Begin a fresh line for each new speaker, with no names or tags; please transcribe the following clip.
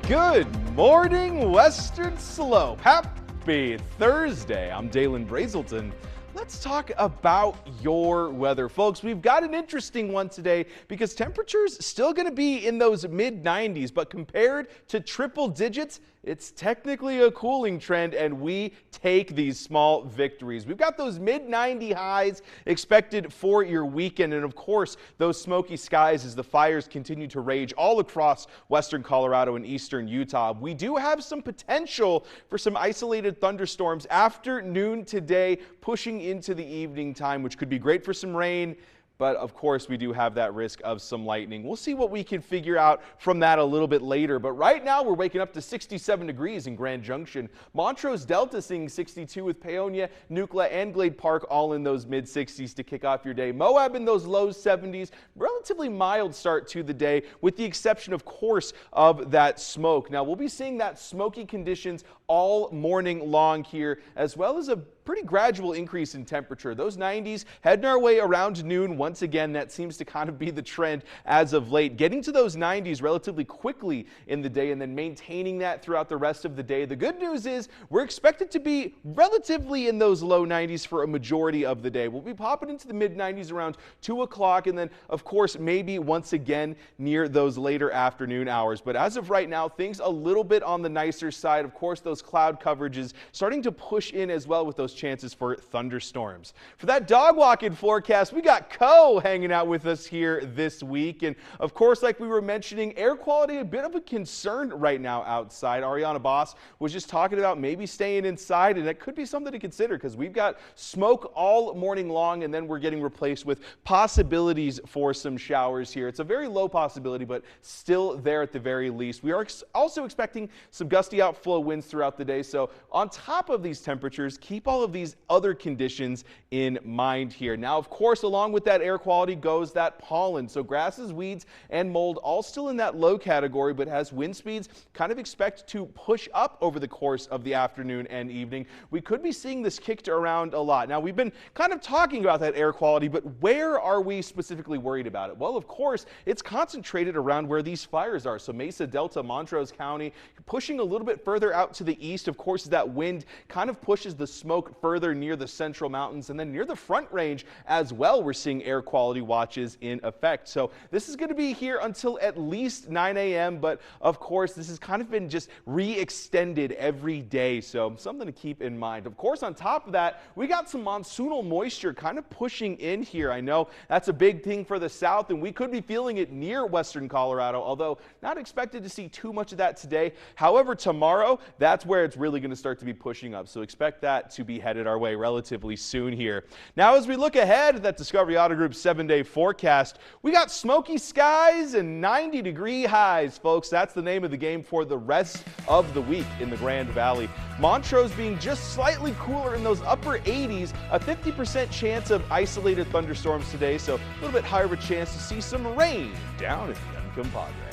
Good morning, Western Slope. Happy Thursday. I'm Dalen Brazelton. Let's talk about your weather, folks. We've got an interesting one today because temperatures still going to be in those mid-90s, but compared to triple digits, it's technically a cooling trend, and we take these small victories. We've got those mid-90 highs expected for your weekend, and of course, those smoky skies as the fires continue to rage all across western Colorado and eastern Utah. We do have some potential for some isolated thunderstorms after noon today, pushing into the evening time, which could be great for some rain. But of course, we do have that risk of some lightning. We'll see what we can figure out from that a little bit later. But right now, we're waking up to 67 degrees in Grand Junction. Montrose Delta seeing 62 with Paonia, Nucla, and Glade Park all in those mid-60s to kick off your day. Moab in those low 70s. Relatively mild start to the day, with the exception, of course, of that smoke. Now, we'll be seeing that smoky conditions all morning long here, as well as a pretty gradual increase in temperature. Those 90s heading our way around noon. Once again, that seems to kind of be the trend as of late. Getting to those 90s relatively quickly in the day and then maintaining that throughout the rest of the day. The good news is we're expected to be relatively in those low 90s for a majority of the day. We'll be popping into the mid 90s around 2 o'clock, and then of course maybe once again near those later afternoon hours. But as of right now, things a little bit on the nicer side. Of course, those cloud coverages starting to push in as well with those chances for thunderstorms. For that dog walking forecast, we got Co hanging out with us here this week. And of course, like we were mentioning, air quality a bit of a concern right now outside. Ariana Boss was just talking about maybe staying inside, and that could be something to consider because we've got smoke all morning long, and then we're getting replaced with possibilities for some showers here. It's a very low possibility, but still there at the very least. We are also expecting some gusty outflow winds throughout the day. So on top of these temperatures, keep all of these other conditions in mind here. Now, of course, along with that air quality goes that pollen. So grasses, weeds, and mold all still in that low category, but as wind speeds kind of expect to push up over the course of the afternoon and evening, we could be seeing this kicked around a lot. Now, we've been kind of talking about that air quality, but where are we specifically worried about it? Well, of course, it's concentrated around where these fires are. So Mesa Delta, Montrose County, pushing a little bit further out to the east. Of course, that wind kind of pushes the smoke further near the central mountains, and then near the Front Range as well, we're seeing air quality watches in effect. So this is going to be here until at least 9 a.m., but of course, this has kind of been just re-extended every day, so something to keep in mind. Of course, on top of that, we got some monsoonal moisture kind of pushing in here. I know that's a big thing for the south, and we could be feeling it near western Colorado, although not expected to see too much of that today. However, tomorrow, that's where it's really going to start to be pushing up, so expect that to be headed our way relatively soon here. Now, as we look ahead at that Discovery Auto Group 7-day forecast, we got smoky skies and 90-degree highs, folks. That's the name of the game for the rest of the week in the Grand Valley. Montrose being just slightly cooler in those upper 80s, a 50% chance of isolated thunderstorms today, so a little bit higher of a chance to see some rain down at the Uncompadre.